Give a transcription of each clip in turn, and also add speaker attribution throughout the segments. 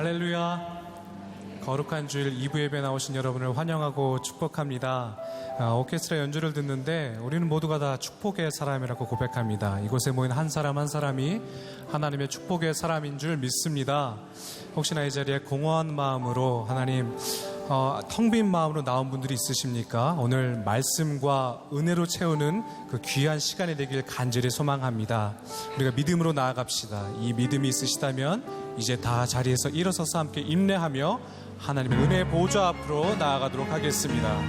Speaker 1: 할렐루야. 거룩한 주일 2부 예배 나오신 여러분을 환영하고 축복합니다. 오케스트라 연주를 듣는데 우리는 모두가 다 축복의 사람이라고 고백합니다. 이곳에 모인 한 사람 한 사람이 하나님의 축복의 사람인 줄 믿습니다. 혹시나 이 자리에 공허한 마음으로 하나님 텅 빈 마음으로 나온 분들이 있으십니까? 오늘 말씀과 은혜로 채우는 그 귀한 시간이 되길 간절히 소망합니다. 우리가 믿음으로 나아갑시다. 이 믿음이 있으시다면 이제 다 자리에서 일어서서 함께 인내하며 하나님의 은혜의 보좌 앞으로 나아가도록 하겠습니다.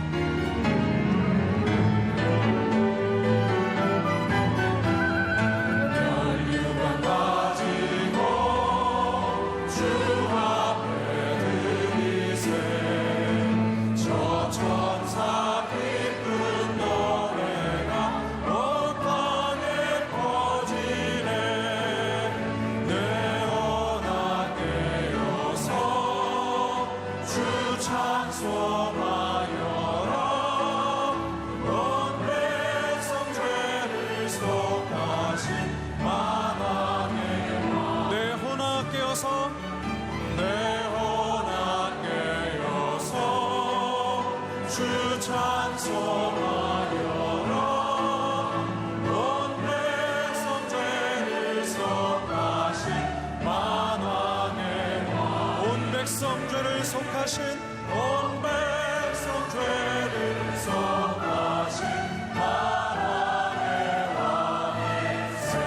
Speaker 2: 죄를 속하신 온 백성 죄를 속하신 만왕의 왕이세.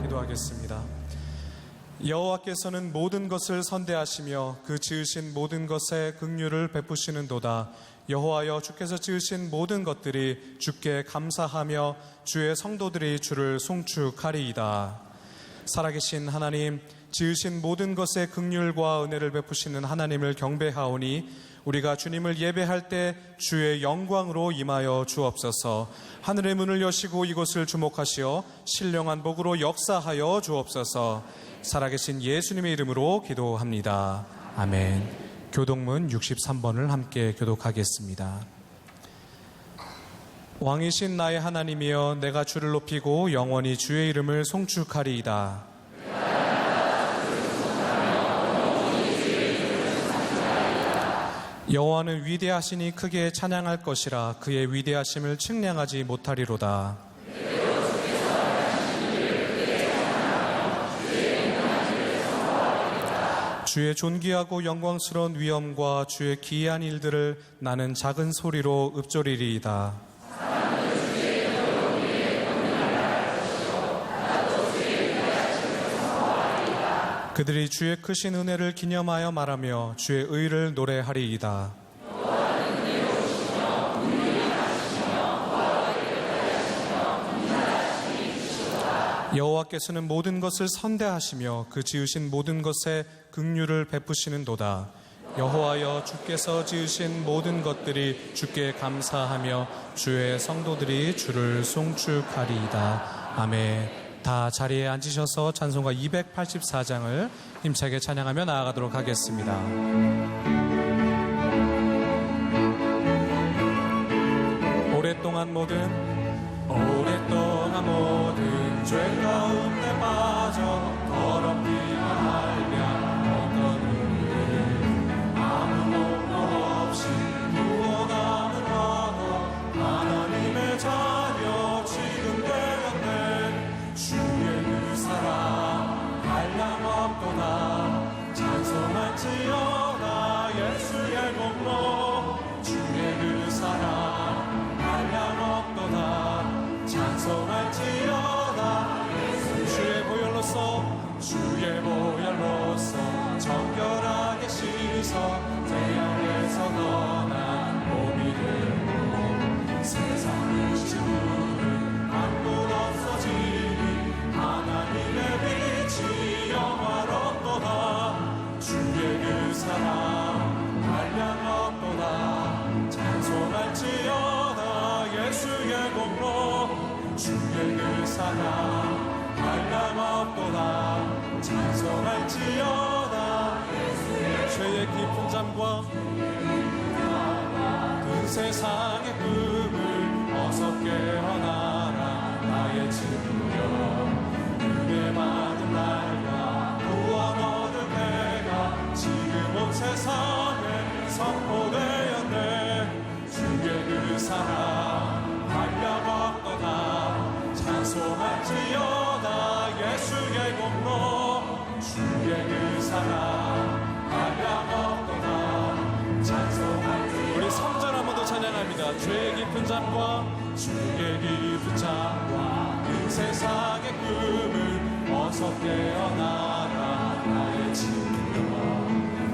Speaker 1: 기도하겠습니다. 여호와께서는 모든 것을 선대하시며 그 지으신 모든 것에 긍휼을 베푸시는도다. 여호와여, 주께서 지으신 모든 것들이 주께 감사하며 주의 성도들이 주를 송축하리이다. 살아계신 하나님, 지으신 모든 것에 긍휼과 은혜를 베푸시는 하나님을 경배하오니 우리가 주님을 예배할 때 주의 영광으로 임하여 주옵소서. 하늘의 문을 여시고 이곳을 주목하시어 신령한 복으로 역사하여 주옵소서. 살아계신 예수님의 이름으로 기도합니다. 아멘. 교독문 63번을 함께 교독하겠습니다. 왕이신 나의 하나님이여, 내가 주를 높이고 영원히 주의 이름을 송축하리이다. 여호와는 위대하시니 크게 찬양할 것이라. 그의 위대하심을 측량하지 못하리로다. 주의 존귀하고 영광스러운 위엄과 주의 기이한 일들을 나는 작은 소리로 읊조리리이다. 그들이 주의 크신 은혜를 기념하여 말하며 주의 의를 노래하리이다. 여호와께서는 모든 것을 선대하시며 그 지으신 모든 것에 긍휼을 베푸시는도다. 여호와여, 주께서 지으신 모든 것들이 주께 감사하며 주의 성도들이 주를 송축하리이다. 아멘. 다 자리에 앉으셔서 찬송가 284장을 힘차게 찬양하며 나아가도록 하겠습니다. 오랫동안 모든 죄 가운데 빠져 더럽기만 알면 어떤 은혜, 아무 목록 없이 구원하는 언어, 하나님의 자녀 지금 되었네. 주의 그 사랑 한량없도다. 찬송할지어다 예수의 공로. 주의 그 사랑 한량없도다. 찬송할지어다 주의 보혈로서 정결하게 씻어 태양에서 떠난 몸이 되고 세상의 지물은 한곳 없어지니 하나님의 빛이 영화롭도다. 주의 그 사랑 한량없도다. 찬송할지어다 예수의 공로. 주의 그 사랑 한량없도다. 찬송할지어다 죄의 깊은 잠과 그 세상의 꿈을 어서 깨어나라. 나의 친구여, 은혜 받은 날과
Speaker 2: 온 세상에 선포되었네. 주의 그 사랑 한량 없도다. 찬송할지어다 예수의 공로. 주의 그 사랑 한량 없도다. 찬송할지어다. 우리 3절 한 번 더 찬양합니다. 주의 깊은 잠과 주의 깊은 잠과 그 세상의 꿈을 어서 깨어나라. 나의 친구여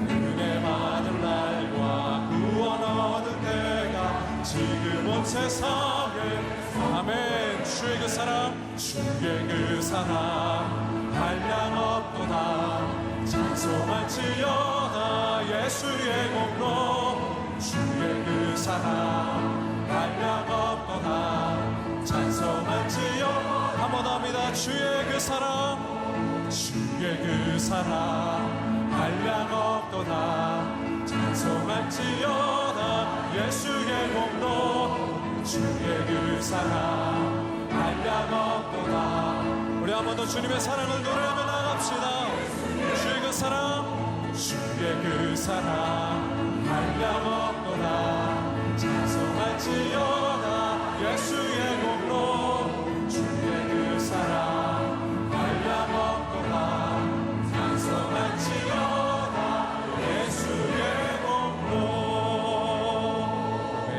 Speaker 2: 은혜 받을 날과 구원 얻을 때가 지금 온 세상에. 아멘. 주의 그 사랑 주의 그 사랑 한량 없도다. 찬송할지어다 예수의 공로. 주의 그 사랑 한량 없도다. 찬송할지어. 한 번 합니다. 주의 그 사랑 주의 그 사랑 한량 없도다. 찬송할지어다 예수의 공로. 주의 그 사랑 한량 없도다. 우리 한 번 더 주님의 사랑을 노래하며 나갑시다. 주의 그 사랑 주의 그 사랑 한량 없도다. 찬송할지어다 예수의 공로. 주의 그 사랑 한량 없도다. 찬송할지어다 예수의 공로. 아멘.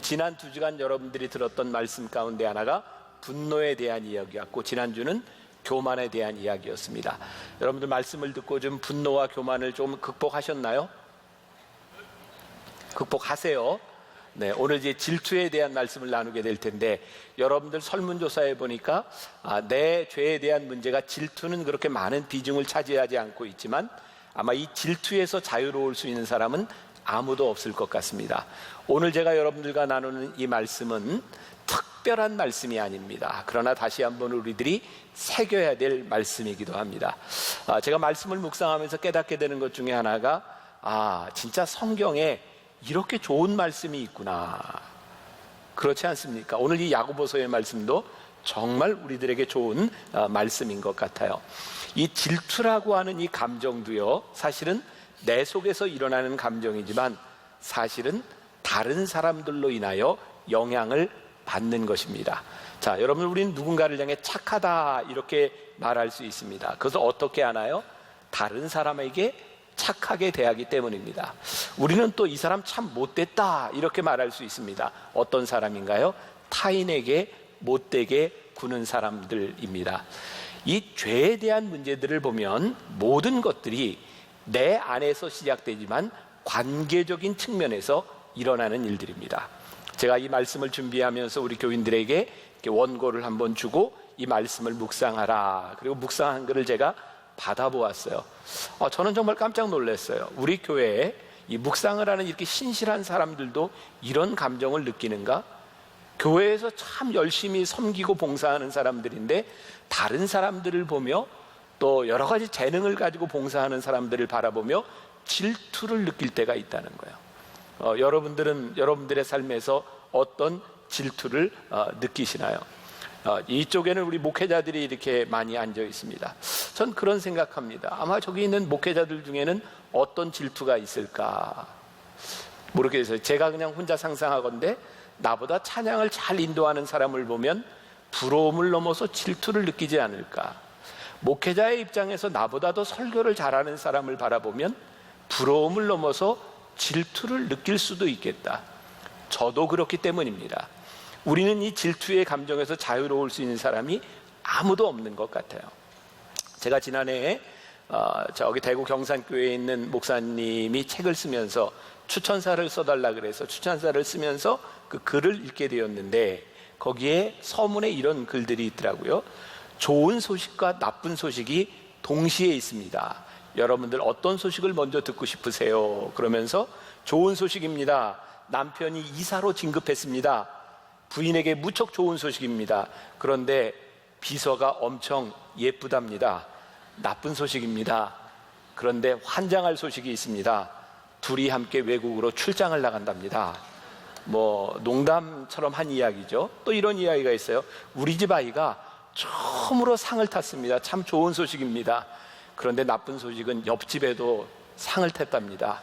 Speaker 3: 지난 2주간 여러분들이 들었던 말씀 가운데 하나가 분노에 대한 이야기였고, 지난주는 교만에 대한 이야기였습니다. 여러분들 말씀을 듣고 좀 분노와 교만을 좀 극복하셨나요? 극복하세요. 네, 오늘 이제 질투에 대한 말씀을 나누게 될 텐데, 여러분들 설문조사에 보니까 내 죄에 대한 문제가, 질투는 그렇게 많은 비중을 차지하지 않고 있지만 아마 이 질투에서 자유로울 수 있는 사람은 아무도 없을 것 같습니다. 오늘 제가 여러분들과 나누는 이 말씀은 특별한 말씀이 아닙니다. 그러나 다시 한번 우리들이 새겨야 될 말씀이기도 합니다. 제가 말씀을 묵상하면서 깨닫게 되는 것 중에 하나가, 진짜 성경에 이렇게 좋은 말씀이 있구나. 그렇지 않습니까? 오늘 이 야고보서의 말씀도 정말 우리들에게 좋은 말씀인 것 같아요. 이 질투라고 하는 이 감정도요, 사실은 내 속에서 일어나는 감정이지만 사실은 다른 사람들로 인하여 영향을 받는 것입니다. 자, 여러분, 우리는 누군가를 향해 착하다 이렇게 말할 수 있습니다. 그것을 어떻게 하나요? 다른 사람에게 착하게 대하기 때문입니다. 우리는 또 이 사람 참 못됐다 이렇게 말할 수 있습니다. 어떤 사람인가요? 타인에게 못되게 구는 사람들입니다. 이 죄에 대한 문제들을 보면 모든 것들이 내 안에서 시작되지만 관계적인 측면에서 일어나는 일들입니다. 제가 이 말씀을 준비하면서 우리 교인들에게 이렇게 원고를 한번 주고 이 말씀을 묵상하라, 그리고 묵상한 글을 제가 받아보았어요. 저는 정말 깜짝 놀랐어요. 우리 교회에 이 묵상을 하는 이렇게 신실한 사람들도 이런 감정을 느끼는가? 교회에서 참 열심히 섬기고 봉사하는 사람들인데 다른 사람들을 보며 또 여러 가지 재능을 가지고 봉사하는 사람들을 바라보며 질투를 느낄 때가 있다는 거예요. 여러분들은 여러분들의 삶에서 어떤 질투를 느끼시나요? 이쪽에는 우리 목회자들이 이렇게 많이 앉아 있습니다. 전 그런 생각합니다. 아마 저기 있는 목회자들 중에는 어떤 질투가 있을까 모르겠어요. 제가 그냥 혼자 상상하건대 나보다 찬양을 잘 인도하는 사람을 보면 부러움을 넘어서 질투를 느끼지 않을까. 목회자의 입장에서 나보다 더 설교를 잘하는 사람을 바라보면 부러움을 넘어서 질투를 느낄 수도 있겠다. 저도 그렇기 때문입니다. 우리는 이 질투의 감정에서 자유로울 수 있는 사람이 아무도 없는 것 같아요. 제가 지난해에 저기 대구 경산교회에 있는 목사님이 책을 쓰면서 추천사를 써달라 그래서 추천사를 쓰면서 그 글을 읽게 되었는데, 거기에 서문에 이런 글들이 있더라고요. 좋은 소식과 나쁜 소식이 동시에 있습니다. 여러분들 어떤 소식을 먼저 듣고 싶으세요? 그러면서 좋은 소식입니다. 남편이 이사로 진급했습니다. 부인에게 무척 좋은 소식입니다. 그런데 비서가 엄청 예쁘답니다. 나쁜 소식입니다. 그런데 환장할 소식이 있습니다. 둘이 함께 외국으로 출장을 나간답니다. 농담처럼 한 이야기죠. 또 이런 이야기가 있어요. 우리 집 아이가 처음으로 상을 탔습니다. 참 좋은 소식입니다. 그런데 나쁜 소식은 옆집에도 상을 탔답니다.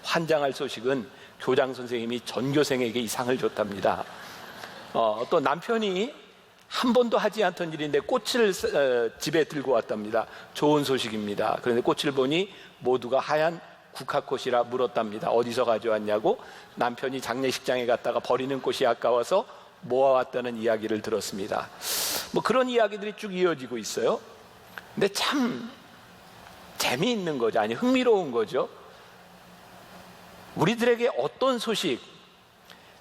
Speaker 3: 환장할 소식은 교장 선생님이 전교생에게 이 상을 줬답니다. 또 남편이 한 번도 하지 않던 일인데 꽃을 집에 들고 왔답니다. 좋은 소식입니다. 그런데 꽃을 보니 모두가 하얀 국화꽃이라 물었답니다. 어디서 가져왔냐고. 남편이 장례식장에 갔다가 버리는 꽃이 아까워서 모아왔다는 이야기를 들었습니다. 그런 이야기들이 쭉 이어지고 있어요. 근데 참 재미있는 거죠. 아니, 흥미로운 거죠. 우리들에게 어떤 소식,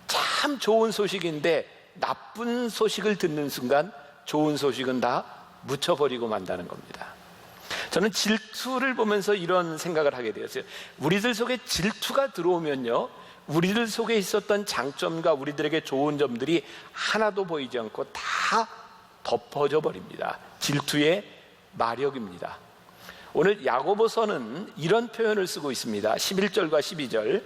Speaker 3: 참 좋은 소식인데 나쁜 소식을 듣는 순간 좋은 소식은 다 묻혀버리고 만다는 겁니다. 저는 질투를 보면서 이런 생각을 하게 되었어요. 우리들 속에 질투가 들어오면요, 우리들 속에 있었던 장점과 우리들에게 좋은 점들이 하나도 보이지 않고 다 덮어져 버립니다. 질투의 마력입니다. 오늘 야고보서는 이런 표현을 쓰고 있습니다. 11절과 12절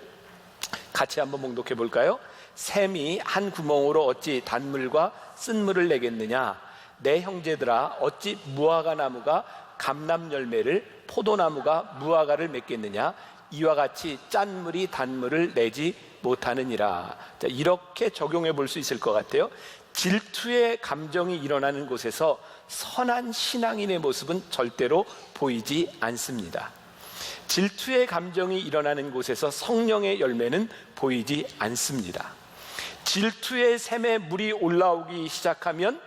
Speaker 3: 같이 한번 봉독해 볼까요? 샘이 한 구멍으로 어찌 단물과 쓴물을 내겠느냐? 내 형제들아, 어찌 무화과 나무가 감람 열매를, 포도나무가 무화과를 맺겠느냐? 이와 같이 짠물이 단물을 내지 못하느니라. 자, 이렇게 적용해 볼 수 있을 것 같아요. 질투의 감정이 일어나는 곳에서 선한 신앙인의 모습은 절대로 보이지 않습니다. 질투의 감정이 일어나는 곳에서 성령의 열매는 보이지 않습니다. 질투의 샘에 물이 올라오기 시작하면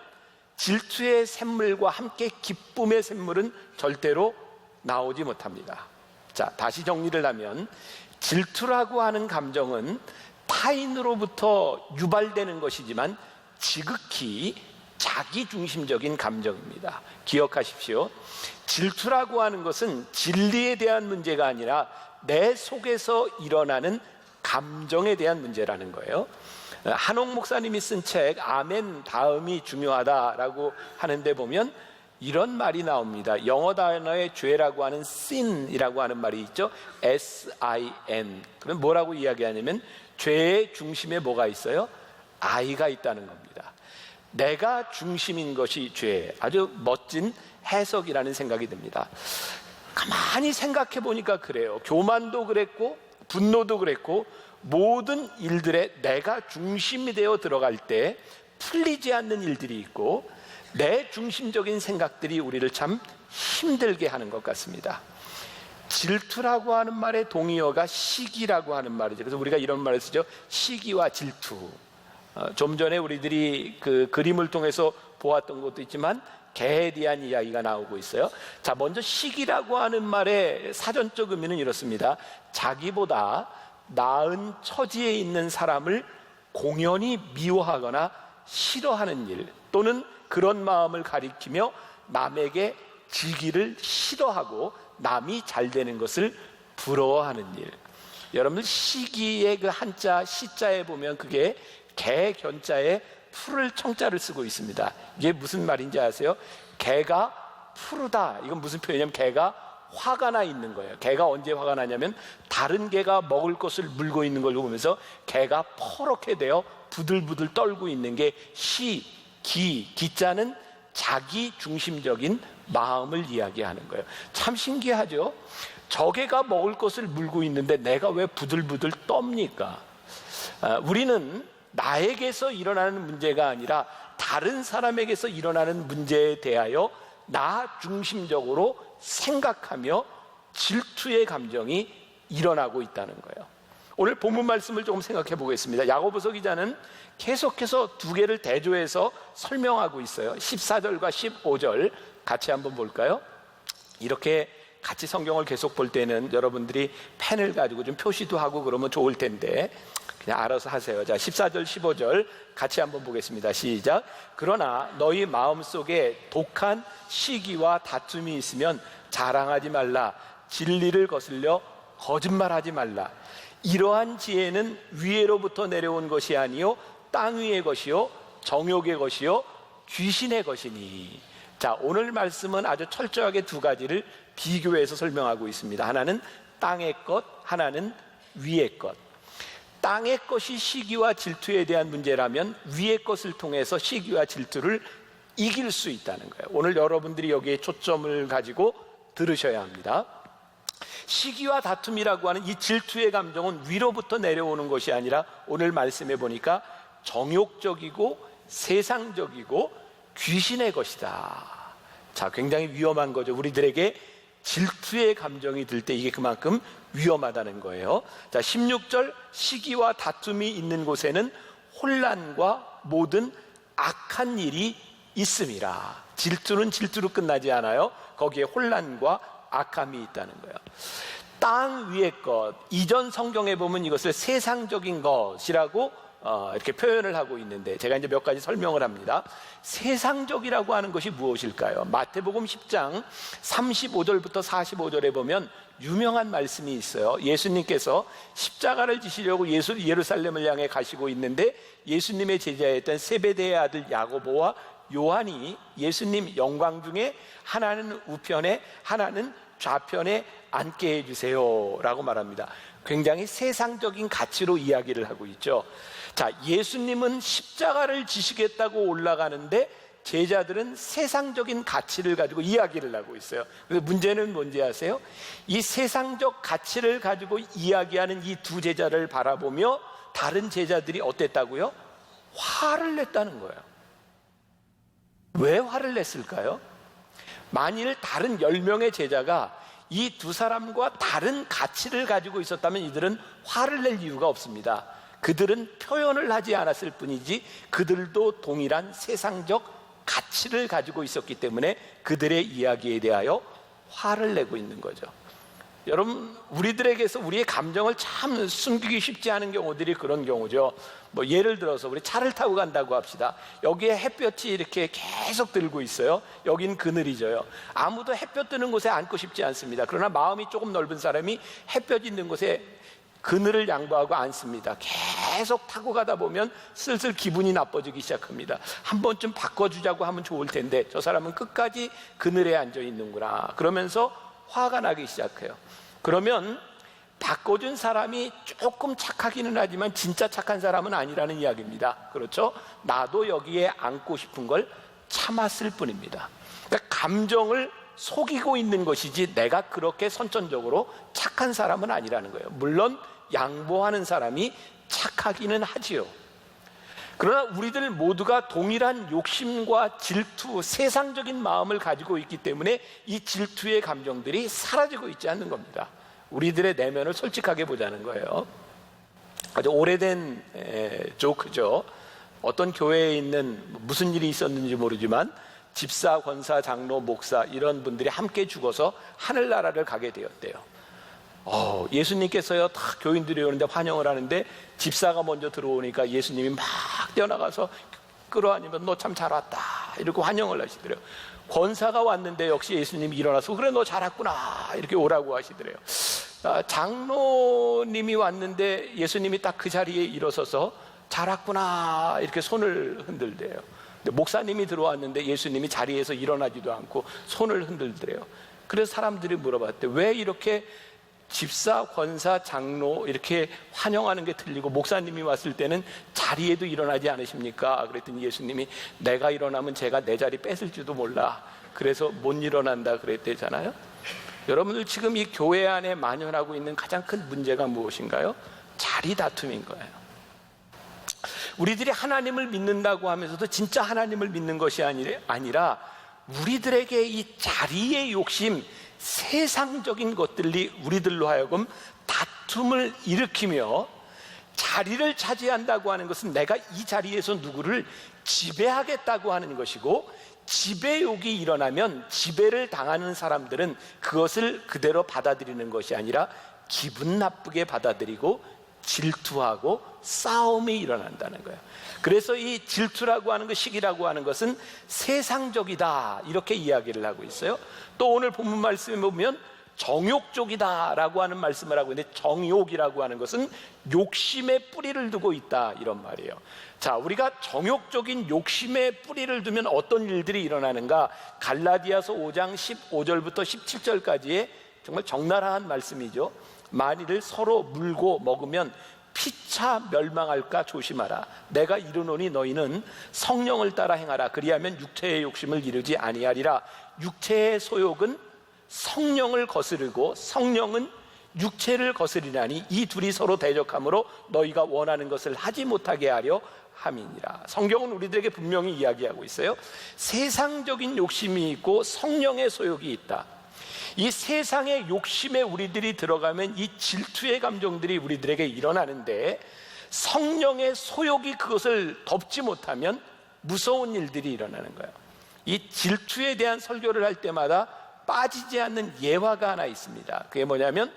Speaker 3: 질투의 샘물과 함께 기쁨의 샘물은 절대로 나오지 못합니다. 자, 다시 정리를 하면 질투라고 하는 감정은 타인으로부터 유발되는 것이지만 지극히 자기중심적인 감정입니다. 기억하십시오. 질투라고 하는 것은 진리에 대한 문제가 아니라 내 속에서 일어나는 감정에 대한 문제라는 거예요. 한옥 목사님이 쓴 책 아멘 다음이 중요하다라고 하는데 보면 이런 말이 나옵니다. 영어 단어의 죄라고 하는 sin이라고 하는 말이 있죠. S-I-N. 그럼 뭐라고 이야기하냐면 죄의 중심에 뭐가 있어요? I가 있다는 겁니다. 내가 중심인 것이 죄. 아주 멋진 해석이라는 생각이 듭니다. 가만히 생각해 보니까 그래요. 교만도 그랬고 분노도 그랬고 모든 일들에 내가 중심이 되어 들어갈 때 풀리지 않는 일들이 있고 내 중심적인 생각들이 우리를 참 힘들게 하는 것 같습니다. 질투라고 하는 말의 동의어가 시기라고 하는 말이죠. 그래서 우리가 이런 말을 쓰죠. 시기와 질투. 좀 전에 우리들이 그 그림을 통해서 보았던 것도 있지만 개에 대한 이야기가 나오고 있어요. 자, 먼저 시기라고 하는 말의 사전적 의미는 이렇습니다. 자기보다 나은 처지에 있는 사람을 공연히 미워하거나 싫어하는 일, 또는 그런 마음을 가리키며 남에게 지기를 싫어하고 남이 잘 되는 것을 부러워하는 일. 여러분들 시기의 그 한자 시자에 보면 그게 개 견자에 풀을 청자를 쓰고 있습니다. 이게 무슨 말인지 아세요? 개가 푸르다. 이건 무슨 표현이냐면 개가 화가 나 있는 거예요. 개가 언제 화가 나냐면 다른 개가 먹을 것을 물고 있는 걸 보면서 개가 퍼렇게 되어 부들부들 떨고 있는 게 기자는 자기 중심적인 마음을 이야기하는 거예요. 참 신기하죠? 저 개가 먹을 것을 물고 있는데 내가 왜 부들부들 떱니까? 우리는 나에게서 일어나는 문제가 아니라 다른 사람에게서 일어나는 문제에 대하여 나 중심적으로 생각하며 질투의 감정이 일어나고 있다는 거예요. 오늘 본문 말씀을 조금 생각해 보겠습니다. 야고보서 기자는 계속해서 두 개를 대조해서 설명하고 있어요. 14절과 15절 같이 한번 볼까요? 이렇게 같이 성경을 계속 볼 때는 여러분들이 펜을 가지고 좀 표시도 하고 그러면 좋을 텐데 그냥 알아서 하세요. 자, 14절 15절 같이 한번 보겠습니다. 시작. 그러나 너희 마음속에 독한 시기와 다툼이 있으면 자랑하지 말라. 진리를 거슬려 거짓말하지 말라. 이러한 지혜는 위에로부터 내려온 것이 아니요 땅 위의 것이요 정욕의 것이요 귀신의 것이니. 자, 오늘 말씀은 아주 철저하게 두 가지를 비교해서 설명하고 있습니다. 하나는 땅의 것, 하나는 위의 것. 땅의 것이 시기와 질투에 대한 문제라면 위의 것을 통해서 시기와 질투를 이길 수 있다는 거예요. 오늘 여러분들이 여기에 초점을 가지고 들으셔야 합니다. 시기와 다툼이라고 하는 이 질투의 감정은 위로부터 내려오는 것이 아니라 오늘 말씀해 보니까 정욕적이고 세상적이고 귀신의 것이다. 자, 굉장히 위험한 거죠. 우리들에게 질투의 감정이 들 때 이게 그만큼 위험하다는 거예요. 자, 16절 시기와 다툼이 있는 곳에는 혼란과 모든 악한 일이 있음이라. 질투는 질투로 끝나지 않아요. 거기에 혼란과 악함이 있다는 거예요. 땅 위의 것, 이전 성경에 보면 이것을 세상적인 것이라고 이렇게 표현을 하고 있는데 제가 이제 몇 가지 설명을 합니다. 세상적이라고 하는 것이 무엇일까요? 마태복음 10장 35절부터 45절에 보면 유명한 말씀이 있어요. 예수님께서 십자가를 지시려고 예루살렘을 향해 가시고 있는데 예수님의 제자였던 세베대의 아들 야고보와 요한이 예수님 영광 중에 하나는 우편에 하나는 좌편에 앉게 해주세요 라고 말합니다. 굉장히 세상적인 가치로 이야기를 하고 있죠. 자, 예수님은 십자가를 지시겠다고 올라가는데 제자들은 세상적인 가치를 가지고 이야기를 하고 있어요. 그래서 문제는 뭔지 아세요? 이 세상적 가치를 가지고 이야기하는 이 두 제자를 바라보며 다른 제자들이 어땠다고요? 화를 냈다는 거예요. 왜 화를 냈을까요? 만일 다른 10명의 제자가 이 두 사람과 다른 가치를 가지고 있었다면 이들은 화를 낼 이유가 없습니다. 그들은 표현을 하지 않았을 뿐이지 그들도 동일한 세상적 가치를 가지고 있었기 때문에 그들의 이야기에 대하여 화를 내고 있는 거죠. 여러분, 우리들에게서 우리의 감정을 참 숨기기 쉽지 않은 경우들이 그런 경우죠. 뭐 예를 들어서 우리 차를 타고 간다고 합시다. 여기에 햇볕이 이렇게 계속 들고 있어요. 여긴 그늘이죠. 아무도 햇볕 드는 곳에 앉고 싶지 않습니다. 그러나 마음이 조금 넓은 사람이 햇볕 있는 곳에 그늘을 양보하고 앉습니다. 계속 타고 가다 보면 슬슬 기분이 나빠지기 시작합니다. 한 번쯤 바꿔주자고 하면 좋을 텐데 저 사람은 끝까지 그늘에 앉아 있는구나. 그러면서 화가 나기 시작해요. 그러면 바꿔준 사람이 조금 착하기는 하지만 진짜 착한 사람은 아니라는 이야기입니다. 그렇죠? 나도 여기에 앉고 싶은 걸 참았을 뿐입니다. 그러니까 감정을 속이고 있는 것이지 내가 그렇게 선천적으로 착한 사람은 아니라는 거예요. 물론 양보하는 사람이 착하기는 하지요. 그러나 우리들 모두가 동일한 욕심과 질투, 세상적인 마음을 가지고 있기 때문에 이 질투의 감정들이 사라지고 있지 않는 겁니다. 우리들의 내면을 솔직하게 보자는 거예요. 아주 오래된 조크죠. 어떤 교회에 있는 무슨 일이 있었는지 모르지만 집사, 권사, 장로, 목사 이런 분들이 함께 죽어서 하늘나라를 가게 되었대요. 예수님께서요 다 교인들이 오는데 환영을 하는데 집사가 먼저 들어오니까 예수님이 막 뛰어나가서 끌어안으면 너 참 잘 왔다 이렇게 환영을 하시더래요. 권사가 왔는데 역시 예수님이 일어나서 그래 너 잘 왔구나 이렇게 오라고 하시더래요. 장로님이 왔는데 예수님이 딱 그 자리에 일어서서 잘 왔구나 이렇게 손을 흔들대요. 목사님이 들어왔는데 예수님이 자리에서 일어나지도 않고 손을 흔들더래요. 그래서 사람들이 물어봤대. 왜 이렇게 집사, 권사, 장로 이렇게 환영하는 게 틀리고 목사님이 왔을 때는 자리에도 일어나지 않으십니까? 그랬더니 예수님이 내가 일어나면 제가 내 자리 뺏을지도 몰라. 그래서 못 일어난다 그랬대잖아요. 여러분들 지금 이 교회 안에 만연하고 있는 가장 큰 문제가 무엇인가요? 자리 다툼인 거예요. 우리들이 하나님을 믿는다고 하면서도 진짜 하나님을 믿는 것이 아니라 우리들에게 이 자리의 욕심, 세상적인 것들이 우리들로 하여금 다툼을 일으키며 자리를 차지한다고 하는 것은 내가 이 자리에서 누구를 지배하겠다고 하는 것이고 지배욕이 일어나면 지배를 당하는 사람들은 그것을 그대로 받아들이는 것이 아니라 기분 나쁘게 받아들이고 질투하고 싸움이 일어난다는 거예요. 그래서 이 질투라고 하는 것, 시기라고 하는 것은 세상적이다 이렇게 이야기를 하고 있어요. 또 오늘 본문 말씀에 보면 정욕적이다라고 하는 말씀을 하고 있는데 정욕이라고 하는 것은 욕심에 뿌리를 두고 있다 이런 말이에요. 자, 우리가 정욕적인 욕심에 뿌리를 두면 어떤 일들이 일어나는가? 갈라디아서 5장 15절부터 17절까지의 정말 적나라한 말씀이죠. 만일 서로 물고 먹으면 피차 멸망할까 조심하라. 내가 이르노니 너희는 성령을 따라 행하라. 그리하면 육체의 욕심을 이루지 아니하리라. 육체의 소욕은 성령을 거스르고 성령은 육체를 거스리나니 이 둘이 서로 대적하므로 너희가 원하는 것을 하지 못하게 하려 함이니라. 성경은 우리들에게 분명히 이야기하고 있어요. 세상적인 욕심이 있고 성령의 소욕이 있다. 이 세상의 욕심에 우리들이 들어가면 이 질투의 감정들이 우리들에게 일어나는데 성령의 소욕이 그것을 덮지 못하면 무서운 일들이 일어나는 거예요. 이 질투에 대한 설교를 할 때마다 빠지지 않는 예화가 하나 있습니다. 그게 뭐냐면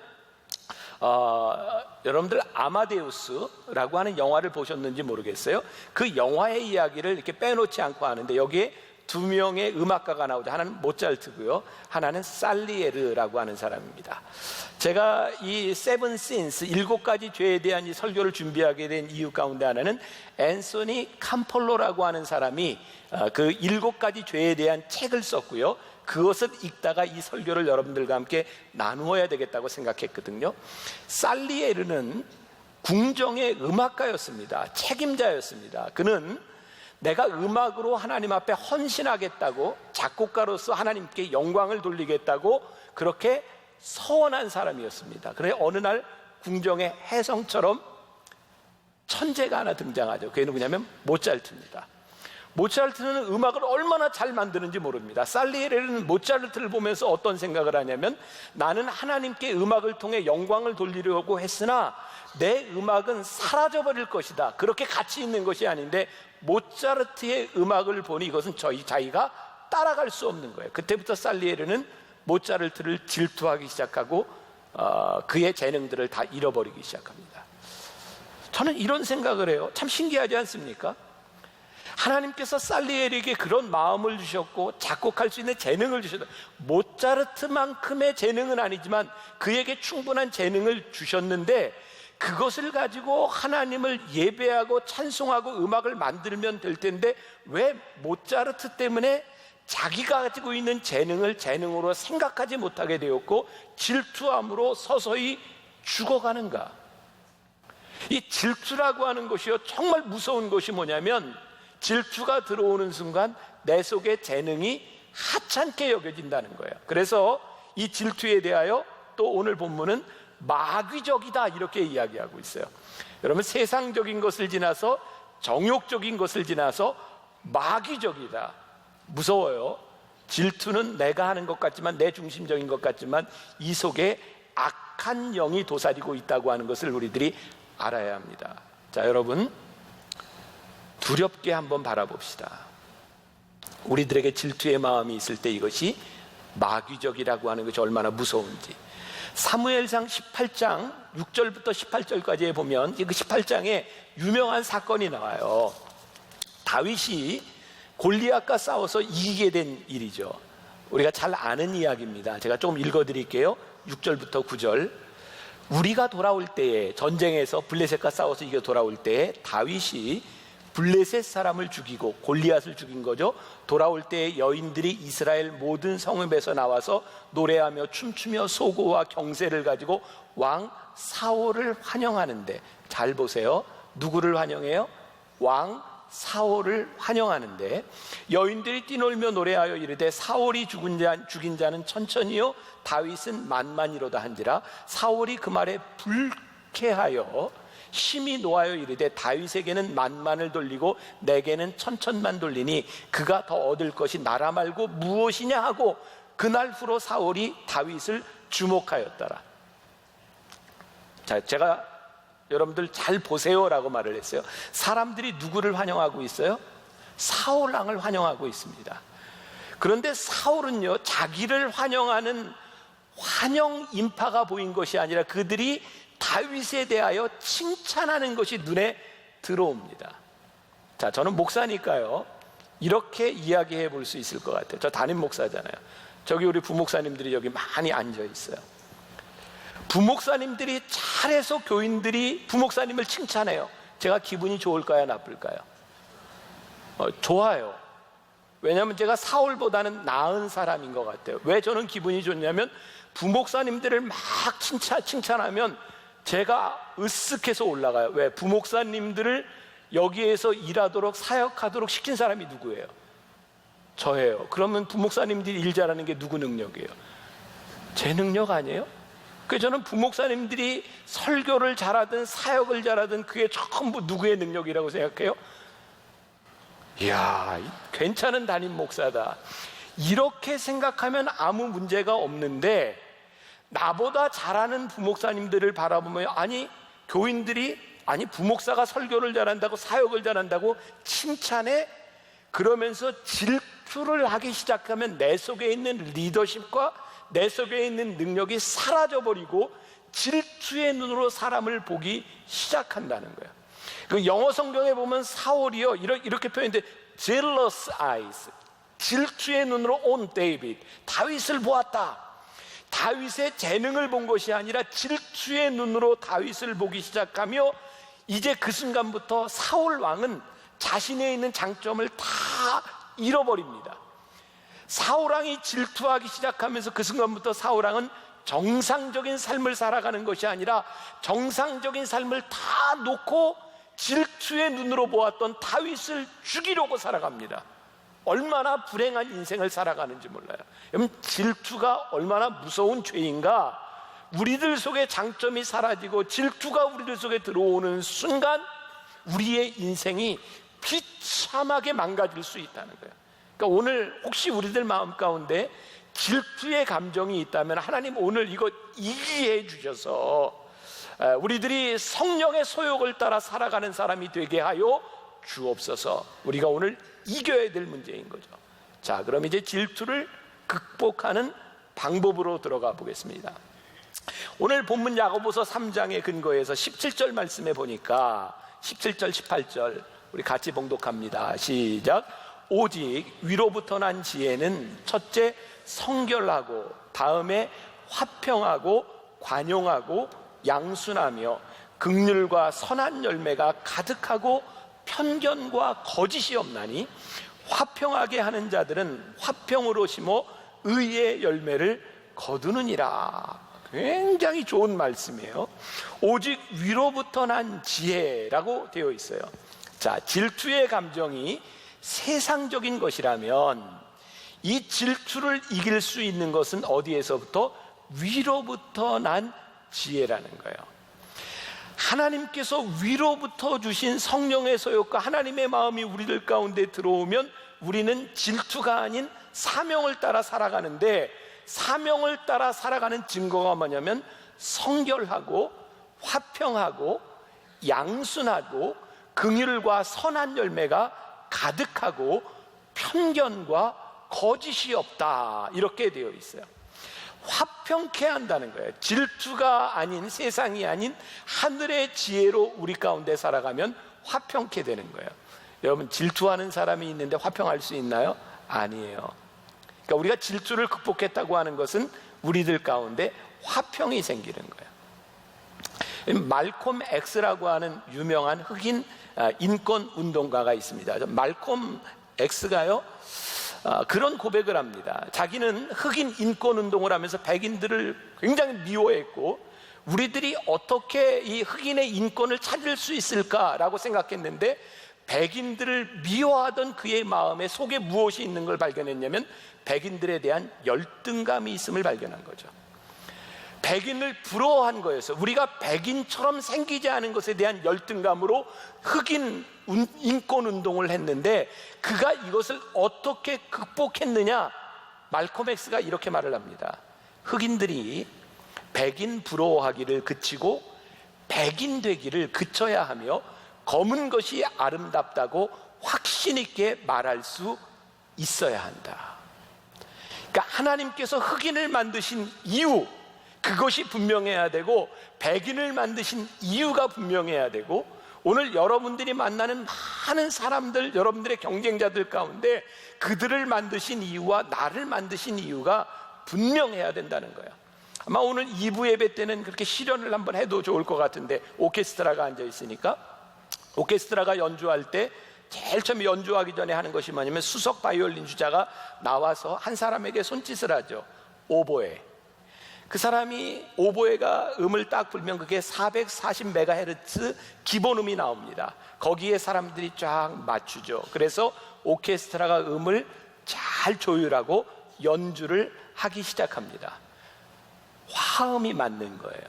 Speaker 3: 여러분들 아마데우스라고 하는 영화를 보셨는지 모르겠어요. 그 영화의 이야기를 이렇게 빼놓지 않고 하는데 여기에 두 명의 음악가가 나오죠. 하나는 모차르트고요, 하나는 살리에르라고 하는 사람입니다. 제가 이 세븐 신스 7가지 죄에 대한 이 설교를 준비하게 된 이유 가운데 하나는 앤소니 캄폴로라고 하는 사람이 그 7가지 죄에 대한 책을 썼고요, 그것을 읽다가 이 설교를 여러분들과 함께 나누어야 되겠다고 생각했거든요. 살리에르는 궁정의 음악가였습니다. 책임자였습니다. 그는 내가 음악으로 하나님 앞에 헌신하겠다고, 작곡가로서 하나님께 영광을 돌리겠다고 그렇게 서원한 사람이었습니다. 그래 어느 날 궁정의 혜성처럼 천재가 하나 등장하죠. 그게 누구냐면 모차르트입니다. 모차르트는 음악을 얼마나 잘 만드는지 모릅니다. 살리에리는 모차르트를 보면서 어떤 생각을 하냐면, 나는 하나님께 음악을 통해 영광을 돌리려고 했으나 내 음악은 사라져버릴 것이다. 그렇게 가치 있는 것이 아닌데 모차르트의 음악을 보니 이것은 자기가 따라갈 수 없는 거예요. 그때부터 살리에리는 모차르트를 질투하기 시작하고 그의 재능들을 다 잃어버리기 시작합니다. 저는 이런 생각을 해요. 참 신기하지 않습니까? 하나님께서 살리에리에게 그런 마음을 주셨고 작곡할 수 있는 재능을 주셨다. 모차르트만큼의 재능은 아니지만 그에게 충분한 재능을 주셨는데, 그것을 가지고 하나님을 예배하고 찬송하고 음악을 만들면 될 텐데 왜 모차르트 때문에 자기가 가지고 있는 재능을 재능으로 생각하지 못하게 되었고 질투함으로 서서히 죽어가는가? 이 질투라고 하는 것이요, 정말 무서운 것이 뭐냐면, 질투가 들어오는 순간 내 속의 재능이 하찮게 여겨진다는 거예요. 그래서 이 질투에 대하여 또 오늘 본문은 마귀적이다 이렇게 이야기하고 있어요. 여러분, 세상적인 것을 지나서 정욕적인 것을 지나서 마귀적이다. 무서워요. 질투는 내가 하는 것 같지만, 내 중심적인 것 같지만 이 속에 악한 영이 도사리고 있다고 하는 것을 우리들이 알아야 합니다. 자, 여러분, 두렵게 한번 바라봅시다. 우리들에게 질투의 마음이 있을 때 이것이 마귀적이라고 하는 것이 얼마나 무서운지. 사무엘상 18장 6절부터 18절까지에 보면 그 18장에 유명한 사건이 나와요. 다윗이 골리앗과 싸워서 이기게 된 일이죠. 우리가 잘 아는 이야기입니다. 제가 조금 읽어드릴게요. 6절부터 9절. 우리가 돌아올 때에, 전쟁에서 블레셋과 싸워서 이겨 돌아올 때에 다윗이 블레셋 사람을 죽이고 골리앗을 죽인 거죠. 돌아올 때에 여인들이 이스라엘 모든 성읍에서 나와서 노래하며 춤추며 소고와 경세를 가지고 왕 사울을 환영하는데, 잘 보세요. 누구를 환영해요? 왕 사울을 환영하는데, 여인들이 뛰놀며 노래하여 이르되 사울이 죽인 자는 천천히요 다윗은 만만이로다 한지라. 사울이 그 말에 불쾌하여 심히 노하여 이르되 다윗에게는 만만을 돌리고 내게는 천천만 돌리니 그가 더 얻을 것이 나라 말고 무엇이냐 하고 그날 후로 사울이 다윗을 주목하였더라. 자, 제가 여러분들 잘 보세요라고 말을 했어요. 사람들이 누구를 환영하고 있어요? 사울 왕을 환영하고 있습니다. 그런데 사울은요, 자기를 환영하는 환영 인파가 보인 것이 아니라 그들이 다윗에 대하여 칭찬하는 것이 눈에 들어옵니다. 자, 저는 목사니까요 이렇게 이야기해 볼 수 있을 것 같아요. 저 담임 목사잖아요. 저기 우리 부목사님들이 여기 많이 앉아 있어요. 부목사님들이 잘해서 교인들이 부목사님을 칭찬해요. 제가 기분이 좋을까요, 나쁠까요? 좋아요. 왜냐하면 제가 사울보다는 나은 사람인 것 같아요. 왜 저는 기분이 좋냐면, 부목사님들을 막 칭찬하면 제가 으쓱해서 올라가요. 왜? 부목사님들을 여기에서 일하도록 사역하도록 시킨 사람이 누구예요? 저예요. 그러면 부목사님들이 일 잘하는 게 누구 능력이에요? 제 능력 아니에요? 그래서 저는 부목사님들이 설교를 잘하든 사역을 잘하든 그게 전부 누구의 능력이라고 생각해요? 이야, 괜찮은 담임 목사다. 이렇게 생각하면 아무 문제가 없는데, 나보다 잘하는 부목사님들을 바라보면, 아니 교인들이, 아니 부목사가 설교를 잘한다고 사역을 잘한다고 칭찬해? 그러면서 질투를 하기 시작하면 내 속에 있는 리더십과 내 속에 있는 능력이 사라져버리고 질투의 눈으로 사람을 보기 시작한다는 거예요. 그 영어 성경에 보면 사울이요 이렇게 표현돼, jealous eyes, 질투의 눈으로 on David, 다윗을 보았다. 다윗의 재능을 본 것이 아니라 질투의 눈으로 다윗을 보기 시작하며, 이제 그 순간부터 사울 왕은 자신에 있는 장점을 다 잃어버립니다. 사울 왕이 질투하기 시작하면서 그 순간부터 사울 왕은 정상적인 삶을 살아가는 것이 아니라 정상적인 삶을 다 놓고 질투의 눈으로 보았던 다윗을 죽이려고 살아갑니다. 얼마나 불행한 인생을 살아가는지 몰라요. 여러분, 질투가 얼마나 무서운 죄인가. 우리들 속에 장점이 사라지고 질투가 우리들 속에 들어오는 순간 우리의 인생이 비참하게 망가질 수 있다는 거예요. 그러니까 오늘 혹시 우리들 마음 가운데 질투의 감정이 있다면 하나님 오늘 이거 이기게 해주셔서 우리들이 성령의 소욕을 따라 살아가는 사람이 되게 하여 주옵소서. 우리가 오늘 이겨야 될 문제인 거죠. 자, 그럼 이제 질투를 극복하는 방법으로 들어가 보겠습니다. 오늘 본문 야고보서 3장의 근거에서 17절 말씀에 보니까 17절 18절 우리 같이 봉독합니다. 시작. 오직 위로부터 난 지혜는 첫째 성결하고, 다음에 화평하고 관용하고 양순하며 긍휼과 선한 열매가 가득하고 편견과 거짓이 없나니 화평하게 하는 자들은 화평으로 심어 의의 열매를 거두느니라. 굉장히 좋은 말씀이에요. 오직 위로부터 난 지혜라고 되어 있어요. 자, 질투의 감정이 세상적인 것이라면 이 질투를 이길 수 있는 것은 어디에서부터? 위로부터 난 지혜라는 거예요. 하나님께서 위로부터 주신 성령의 소욕과 하나님의 마음이 우리들 가운데 들어오면 우리는 질투가 아닌 사명을 따라 살아가는데, 사명을 따라 살아가는 증거가 뭐냐면 성결하고 화평하고 양순하고 긍휼과 선한 열매가 가득하고 편견과 거짓이 없다, 이렇게 되어 있어요. 화평케 한다는 거예요. 질투가 아닌, 세상이 아닌 하늘의 지혜로 우리 가운데 살아가면 화평케 되는 거예요. 여러분, 질투하는 사람이 있는데 화평할 수 있나요? 아니에요. 그러니까 우리가 질투를 극복했다고 하는 것은 우리들 가운데 화평이 생기는 거예요. 말콤 X라고 하는 유명한 흑인 인권 운동가가 있습니다. 말콤 X가요 그런 고백을 합니다. 자기는 흑인 인권 운동을 하면서 백인들을 굉장히 미워했고, 우리들이 어떻게 이 흑인의 인권을 찾을 수 있을까라고 생각했는데, 백인들을 미워하던 그의 마음에 속에 무엇이 있는 걸 발견했냐면 백인들에 대한 열등감이 있음을 발견한 거죠. 백인을 부러워한 거였어요. 우리가 백인처럼 생기지 않은 것에 대한 열등감으로 흑인 인권 운동을 했는데, 그가 이것을 어떻게 극복했느냐? 말콤 X가 이렇게 말을 합니다. 흑인들이 백인 부러워하기를 그치고 백인 되기를 그쳐야 하며 검은 것이 아름답다고 확신 있게 말할 수 있어야 한다. 그러니까 하나님께서 흑인을 만드신 이유, 그것이 분명해야 되고, 백인을 만드신 이유가 분명해야 되고, 오늘 여러분들이 만나는 많은 사람들, 여러분들의 경쟁자들 가운데 그들을 만드신 이유와 나를 만드신 이유가 분명해야 된다는 거예요. 아마 오늘 2부 예배 때는 그렇게 실현을 한번 해도 좋을 것 같은데, 오케스트라가 앉아 있으니까 오케스트라가 연주할 때 제일 처음 연주하기 전에 하는 것이 뭐냐면 수석 바이올린 주자가 나와서 한 사람에게 손짓을 하죠. 오보에. 그 사람이 오보에가 음을 딱 불면 그게 440MHz 기본음이 나옵니다. 거기에 사람들이 쫙 맞추죠. 그래서 오케스트라가 음을 잘 조율하고 연주를 하기 시작합니다. 화음이 맞는 거예요.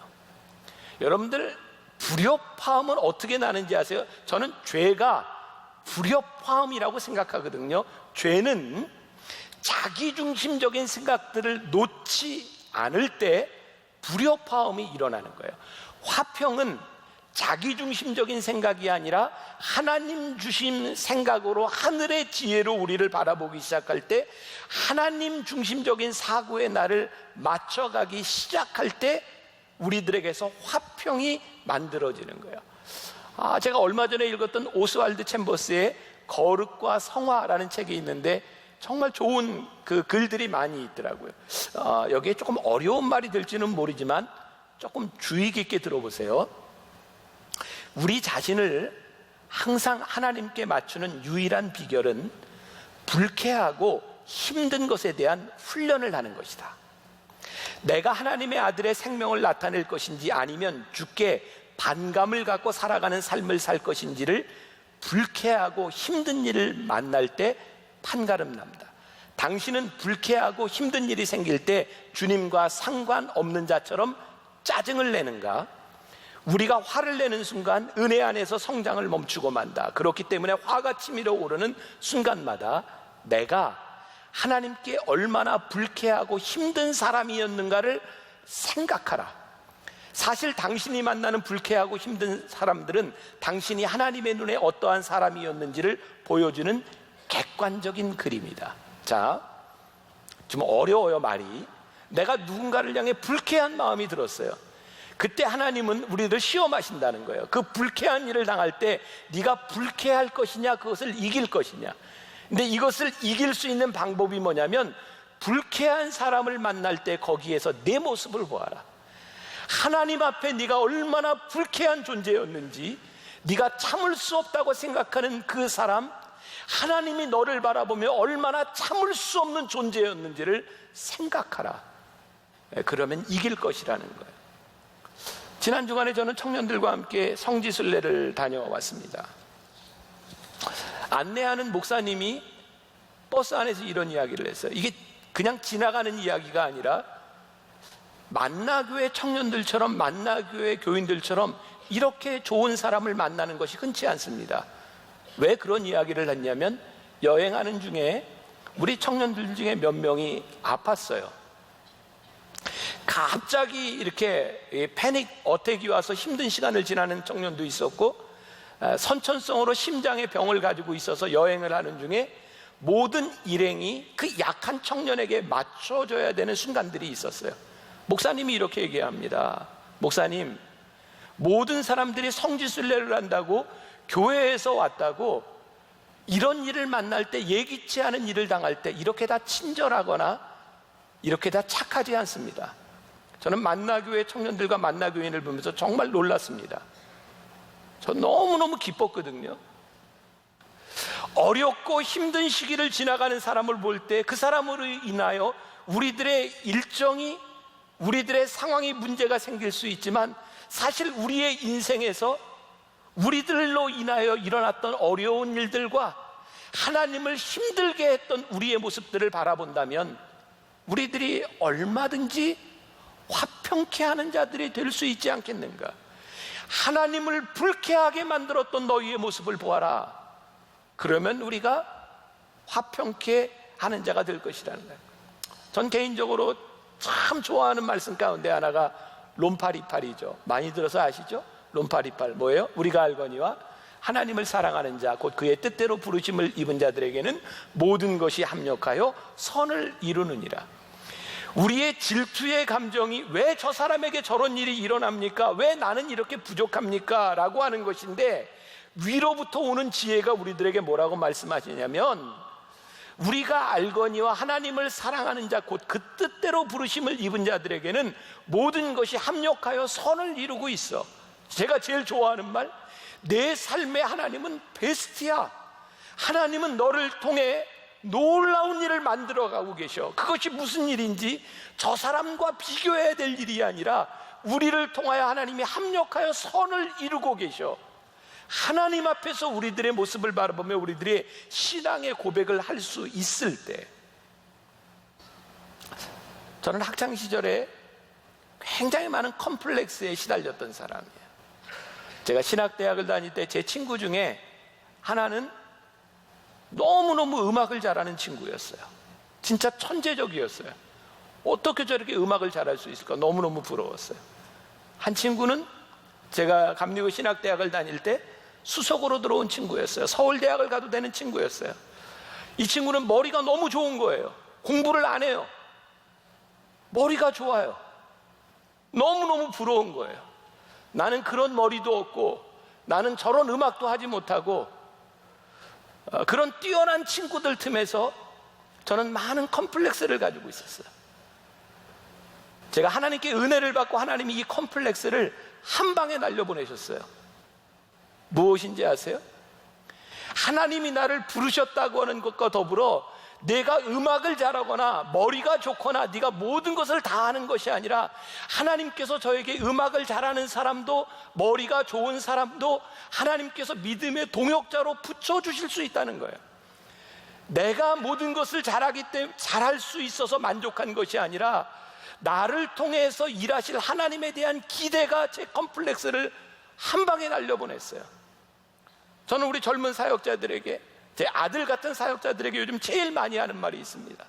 Speaker 3: 여러분들, 불협화음은 어떻게 나는지 아세요? 저는 죄가 불협화음이라고 생각하거든요. 죄는 자기중심적인 생각들을 놓지 않을 때 불협화음이 일어나는 거예요. 화평은 자기중심적인 생각이 아니라 하나님 주신 생각으로, 하늘의 지혜로 우리를 바라보기 시작할 때, 하나님 중심적인 사고의 나를 맞춰가기 시작할 때 우리들에게서 화평이 만들어지는 거예요. 제가 얼마 전에 읽었던 오스왈드 챔버스의 거룩과 성화라는 책이 있는데 정말 좋은 그 글들이 많이 있더라고요. 여기에 조금 어려운 말이 될지는 모르지만 조금 주의 깊게 들어보세요. 우리 자신을 항상 하나님께 맞추는 유일한 비결은 불쾌하고 힘든 것에 대한 훈련을 하는 것이다. 내가 하나님의 아들의 생명을 나타낼 것인지 아니면 주께 반감을 갖고 살아가는 삶을 살 것인지를 불쾌하고 힘든 일을 만날 때 판가름 납니다. 당신은 불쾌하고 힘든 일이 생길 때 주님과 상관없는 자처럼 짜증을 내는가? 우리가 화를 내는 순간 은혜 안에서 성장을 멈추고 만다. 그렇기 때문에 화가 치밀어 오르는 순간마다 내가 하나님께 얼마나 불쾌하고 힘든 사람이었는가를 생각하라. 사실 당신이 만나는 불쾌하고 힘든 사람들은 당신이 하나님의 눈에 어떠한 사람이었는지를 보여주는 객관적인 그림이다. 자, 좀 어려워요 말이. 내가 누군가를 향해 불쾌한 마음이 들었어요. 그때 하나님은 우리를 시험하신다는 거예요. 그 불쾌한 일을 당할 때 네가 불쾌할 것이냐, 그것을 이길 것이냐. 근데 이것을 이길 수 있는 방법이 뭐냐면, 불쾌한 사람을 만날 때 거기에서 내 모습을 보아라. 하나님 앞에 네가 얼마나 불쾌한 존재였는지, 네가 참을 수 없다고 생각하는 그 사람, 하나님이 너를 바라보며 얼마나 참을 수 없는 존재였는지를 생각하라. 그러면 이길 것이라는 거예요. 지난 주간에 저는 청년들과 함께 성지순례를 다녀왔습니다. 안내하는 목사님이 버스 안에서 이런 이야기를 했어요. 이게 그냥 지나가는 이야기가 아니라 만나교회 청년들처럼, 만나교회 교인들처럼 이렇게 좋은 사람을 만나는 것이 흔치 않습니다. 왜 그런 이야기를 했냐면, 여행하는 중에 우리 청년들 중에 몇 명이 아팠어요. 갑자기 이렇게 패닉 어택이 와서 힘든 시간을 지나는 청년도 있었고, 선천성으로 심장의 병을 가지고 있어서 여행을 하는 중에 모든 일행이 그 약한 청년에게 맞춰줘야 되는 순간들이 있었어요. 목사님이 이렇게 얘기합니다. 목사님, 모든 사람들이 성지순례를 한다고, 교회에서 왔다고, 이런 일을 만날 때, 예기치 않은 일을 당할 때 이렇게 다 친절하거나 이렇게 다 착하지 않습니다. 저는 만나교회 청년들과 만나교인을 보면서 정말 놀랐습니다. 저 너무너무 기뻤거든요. 어렵고 힘든 시기를 지나가는 사람을 볼 때 그 사람으로 인하여 우리들의 일정이, 우리들의 상황이 문제가 생길 수 있지만, 사실 우리의 인생에서 우리들로 인하여 일어났던 어려운 일들과 하나님을 힘들게 했던 우리의 모습들을 바라본다면 우리들이 얼마든지 화평케 하는 자들이 될 수 있지 않겠는가. 하나님을 불쾌하게 만들었던 너희의 모습을 보아라. 그러면 우리가 화평케 하는 자가 될 것이라는 거예요. 전 개인적으로 참 좋아하는 말씀 가운데 하나가 롬파리팔이죠. 많이 들어서 아시죠? 롬파리팔 뭐예요? 우리가 알거니와 하나님을 사랑하는 자, 곧 그의 뜻대로 부르심을 입은 자들에게는 모든 것이 합력하여 선을 이루느니라. 우리의 질투의 감정이 왜 저 사람에게 저런 일이 일어납니까? 왜 나는 이렇게 부족합니까? 라고 하는 것인데, 위로부터 오는 지혜가 우리들에게 뭐라고 말씀하시냐면, 우리가 알거니와 하나님을 사랑하는 자, 곧 그 뜻대로 부르심을 입은 자들에게는 모든 것이 합력하여 선을 이루고 있어. 제가 제일 좋아하는 말, 내 삶의 하나님은 베스트야. 하나님은 너를 통해 놀라운 일을 만들어가고 계셔. 그것이 무슨 일인지 저 사람과 비교해야 될 일이 아니라 우리를 통하여 하나님이 합력하여 선을 이루고 계셔. 하나님 앞에서 우리들의 모습을 바라보며 우리들의 신앙의 고백을 할 수 있을 때, 저는 학창시절에 굉장히 많은 컴플렉스에 시달렸던 사람이에요. 제가 신학대학을 다닐 때 제 친구 중에 하나는 너무너무 음악을 잘하는 친구였어요. 진짜 천재적이었어요. 어떻게 저렇게 음악을 잘할 수 있을까 너무너무 부러웠어요. 한 친구는 제가 감리교 신학대학을 다닐 때 수석으로 들어온 친구였어요. 서울대학을 가도 되는 친구였어요. 이 친구는 머리가 너무 좋은 거예요. 공부를 안 해요. 머리가 좋아요. 너무너무 부러운 거예요. 나는 그런 머리도 없고, 나는 저런 음악도 하지 못하고, 그런 뛰어난 친구들 틈에서 저는 많은 컴플렉스를 가지고 있었어요. 제가 하나님께 은혜를 받고 하나님이 이 컴플렉스를 한 방에 날려보내셨어요. 무엇인지 아세요? 하나님이 나를 부르셨다고 하는 것과 더불어 내가 음악을 잘하거나 머리가 좋거나 네가 모든 것을 다 하는 것이 아니라, 하나님께서 저에게 음악을 잘하는 사람도 머리가 좋은 사람도 하나님께서 믿음의 동역자로 붙여주실 수 있다는 거예요. 내가 모든 것을 잘하기 때문에 잘할 수 있어서 만족한 것이 아니라, 나를 통해서 일하실 하나님에 대한 기대가 제 컴플렉스를 한 방에 날려보냈어요. 저는 우리 젊은 사역자들에게, 제 아들 같은 사역자들에게 요즘 제일 많이 하는 말이 있습니다.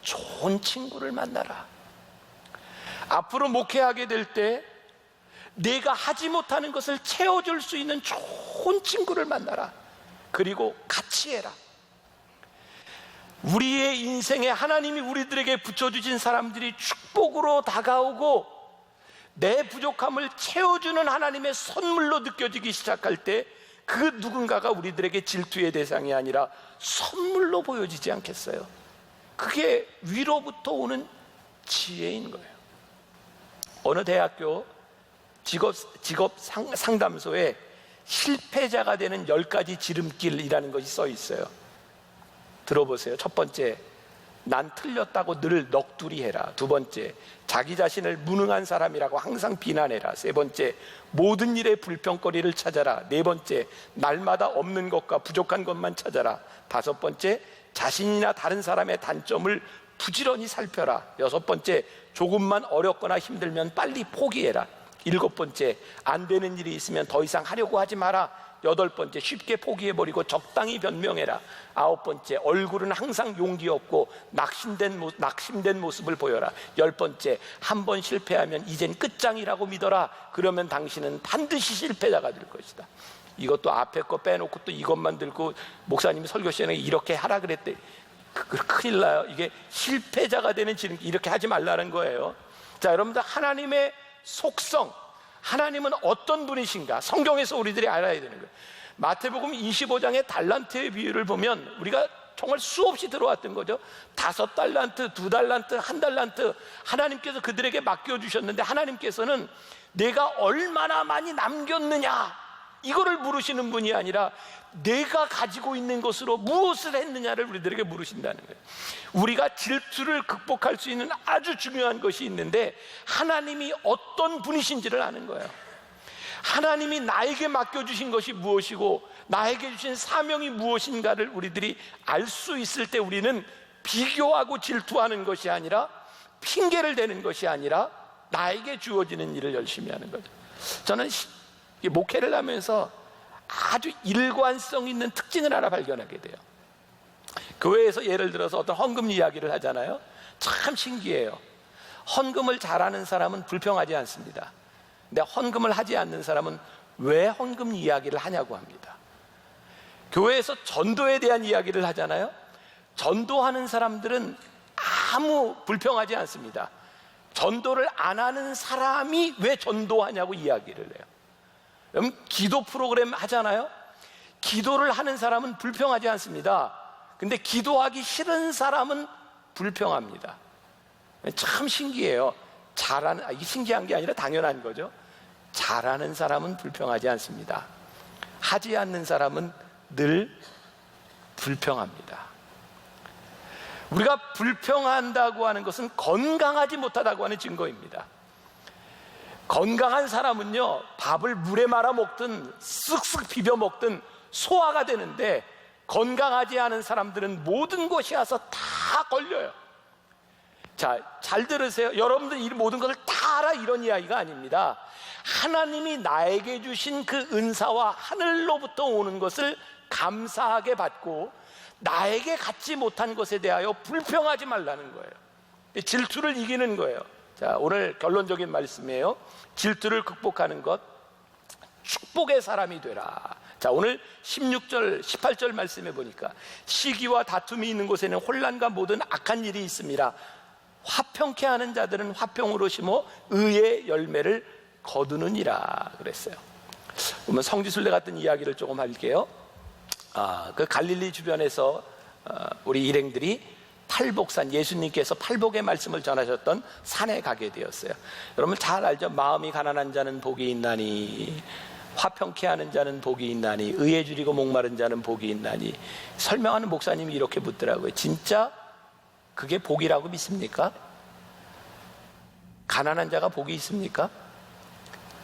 Speaker 3: 좋은 친구를 만나라. 앞으로 목회하게 될 때 내가 하지 못하는 것을 채워줄 수 있는 좋은 친구를 만나라. 그리고 같이 해라. 우리의 인생에 하나님이 우리들에게 붙여주신 사람들이 축복으로 다가오고 내 부족함을 채워주는 하나님의 선물로 느껴지기 시작할 때 그 누군가가 우리들에게 질투의 대상이 아니라 선물로 보여지지 않겠어요? 그게 위로부터 오는 지혜인 거예요. 어느 대학교 직업 상담소에 실패자가 되는 10가지 지름길이라는 것이 써 있어요. 들어보세요. 첫 번째, 난 틀렸다고 늘 넋두리해라. 두 번째, 자기 자신을 무능한 사람이라고 항상 비난해라. 세 번째, 모든 일에 불평거리를 찾아라. 네 번째, 날마다 없는 것과 부족한 것만 찾아라. 다섯 번째, 자신이나 다른 사람의 단점을 부지런히 살펴라. 여섯 번째, 조금만 어렵거나 힘들면 빨리 포기해라. 일곱 번째, 안 되는 일이 있으면 더 이상 하려고 하지 마라. 여덟 번째, 쉽게 포기해버리고 적당히 변명해라. 아홉 번째, 얼굴은 항상 용기 없고 낙심된 모습을 보여라. 열 번째, 한 번 실패하면 이젠 끝장이라고 믿어라. 그러면 당신은 반드시 실패자가 될 것이다. 이것도 앞에 거 빼놓고 또 이것만 들고 목사님이 설교 시간에 이렇게 하라 그랬대. 큰일 나요. 이게 실패자가 되는 지름, 이렇게 하지 말라는 거예요. 자, 여러분들, 하나님의 속성, 하나님은 어떤 분이신가 성경에서 우리들이 알아야 되는 거예요. 마태복음 25장의 달란트의 비유를 보면 우리가 정말 수없이 들어왔던 거죠. 5달란트, 2달란트, 1달란트 하나님께서 그들에게 맡겨주셨는데 하나님께서는 내가 얼마나 많이 남겼느냐 이거를 물으시는 분이 아니라 내가 가지고 있는 것으로 무엇을 했느냐를 우리들에게 물으신다는 거예요. 우리가 질투를 극복할 수 있는 아주 중요한 것이 있는데 하나님이 어떤 분이신지를 아는 거예요. 하나님이 나에게 맡겨주신 것이 무엇이고 나에게 주신 사명이 무엇인가를 우리들이 알 수 있을 때 우리는 비교하고 질투하는 것이 아니라 핑계를 대는 것이 아니라 나에게 주어지는 일을 열심히 하는 거죠. 저는 목회를 하면서 아주 일관성 있는 특징을 하나 발견하게 돼요. 교회에서 예를 들어서 어떤 헌금 이야기를 하잖아요. 참 신기해요. 헌금을 잘하는 사람은 불평하지 않습니다. 근데 헌금을 하지 않는 사람은 왜 헌금 이야기를 하냐고 합니다. 교회에서 전도에 대한 이야기를 하잖아요. 전도하는 사람들은 아무 불평하지 않습니다. 전도를 안 하는 사람이 왜 전도하냐고 이야기를 해요. 여러분, 기도 프로그램 하잖아요. 기도를 하는 사람은 불평하지 않습니다. 근데 기도하기 싫은 사람은 불평합니다. 참 신기해요. 이게 신기한 게 아니라 당연한 거죠. 잘하는 사람은 불평하지 않습니다. 하지 않는 사람은 늘 불평합니다. 우리가 불평한다고 하는 것은 건강하지 못하다고 하는 증거입니다. 건강한 사람은요, 밥을 물에 말아 먹든 쓱쓱 비벼 먹든 소화가 되는데 건강하지 않은 사람들은 모든 것이 와서 다 걸려요. 자, 잘 들으세요. 여러분들 이 모든 것을 다 알아 이런 이야기가 아닙니다. 하나님이 나에게 주신 그 은사와 하늘로부터 오는 것을 감사하게 받고 나에게 갖지 못한 것에 대하여 불평하지 말라는 거예요. 질투를 이기는 거예요. 자, 오늘 결론적인 말씀이에요. 질투를 극복하는 것, 축복의 사람이 되라. 자, 오늘 16절, 18절 말씀해 보니까 시기와 다툼이 있는 곳에는 혼란과 모든 악한 일이 있습니다. 화평케 하는 자들은 화평으로 심어 의의 열매를 거두느니라 그랬어요. 그러면 성지순례 같은 이야기를 조금 할게요. 그 갈릴리 주변에서 우리 일행들이 팔복산, 예수님께서 팔복의 말씀을 전하셨던 산에 가게 되었어요. 여러분 잘 알죠? 마음이 가난한 자는 복이 있나니, 화평케 하는 자는 복이 있나니, 의에 줄이고 목마른 자는 복이 있나니. 설명하는 목사님이 이렇게 묻더라고요. 진짜 그게 복이라고 믿습니까? 가난한 자가 복이 있습니까?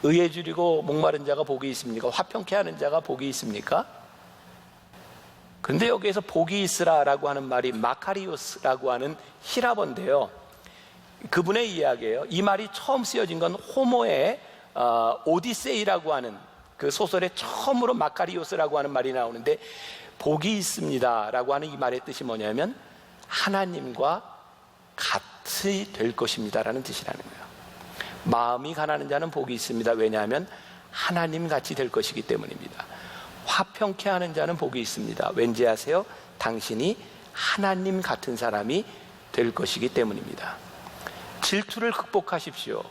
Speaker 3: 의에 줄이고 목마른 자가 복이 있습니까? 화평케 하는 자가 복이 있습니까? 근데 여기에서 복이 있으라라고 하는 말이 마카리오스라고 하는 히라본데요. 그분의 이야기예요. 이 말이 처음 쓰여진 건 호모의 오디세이라고 하는 그 소설에 처음으로 마카리오스라고 하는 말이 나오는데, 복이 있습니다 라고 하는 이 말의 뜻이 뭐냐면 하나님과 같이 될 것입니다 라는 뜻이라는 거예요. 마음이 가난한 자는 복이 있습니다. 왜냐하면 하나님 같이 될 것이기 때문입니다. 화평케 하는 자는 복이 있습니다. 왠지 아세요? 당신이 하나님 같은 사람이 될 것이기 때문입니다. 질투를 극복하십시오.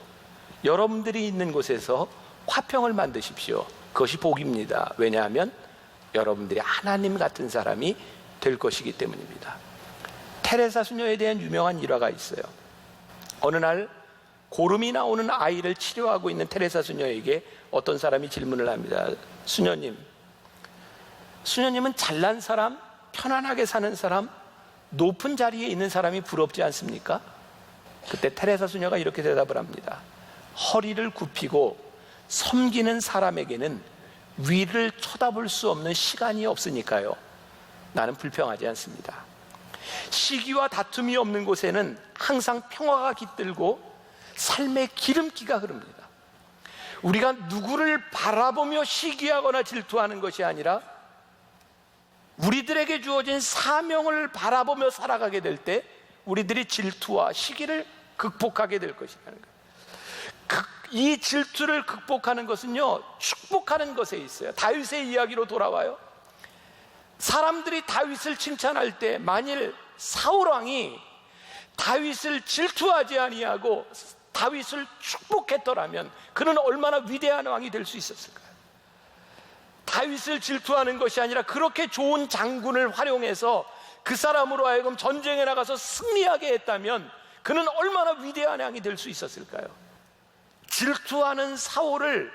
Speaker 3: 여러분들이 있는 곳에서 화평을 만드십시오. 그것이 복입니다. 왜냐하면 여러분들이 하나님 같은 사람이 될 것이기 때문입니다. 테레사 수녀에 대한 유명한 일화가 있어요. 어느 날 고름이 나오는 아이를 치료하고 있는 테레사 수녀에게 어떤 사람이 질문을 합니다. 수녀님은 잘난 사람, 편안하게 사는 사람, 높은 자리에 있는 사람이 부럽지 않습니까? 그때 테레사 수녀가 이렇게 대답을 합니다. 허리를 굽히고 섬기는 사람에게는 위를 쳐다볼 수 없는 시간이 없으니까요. 나는 불평하지 않습니다. 시기와 다툼이 없는 곳에는 항상 평화가 깃들고 삶의 기름기가 흐릅니다. 우리가 누구를 바라보며 시기하거나 질투하는 것이 아니라 우리들에게 주어진 사명을 바라보며 살아가게 될 때 우리들이 질투와 시기를 극복하게 될 것이라는 거예요. 이 질투를 극복하는 것은요, 축복하는 것에 있어요. 다윗의 이야기로 돌아와요. 사람들이 다윗을 칭찬할 때 만일 사울 왕이 다윗을 질투하지 아니하고 다윗을 축복했더라면 그는 얼마나 위대한 왕이 될 수 있었을까요? 다윗을 질투하는 것이 아니라 그렇게 좋은 장군을 활용해서 그 사람으로 하여금 전쟁에 나가서 승리하게 했다면 그는 얼마나 위대한 왕이 될 수 있었을까요? 질투하는 사울을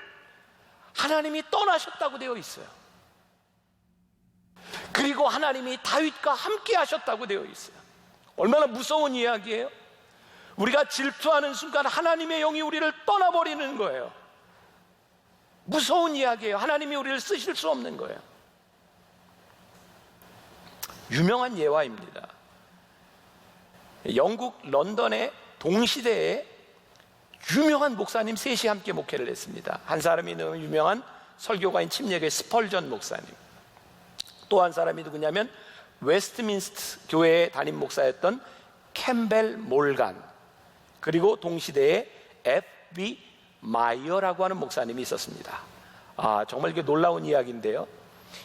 Speaker 3: 하나님이 떠나셨다고 되어 있어요. 그리고 하나님이 다윗과 함께 하셨다고 되어 있어요. 얼마나 무서운 이야기예요. 우리가 질투하는 순간 하나님의 영이 우리를 떠나버리는 거예요. 무서운 이야기예요. 하나님이 우리를 쓰실 수 없는 거예요. 유명한 예화입니다. 영국 런던의 동시대에 유명한 목사님 셋이 함께 목회를 했습니다. 한 사람이 너무 유명한 설교가인 침례교의 스펄전 목사님, 또 한 사람이 누구냐면 웨스트민스터 교회에 담임 목사였던 캠벨 몰간, 그리고 동시대에 F.B. 마이어라고 하는 목사님이 있었습니다. 정말 이게 놀라운 이야기인데요,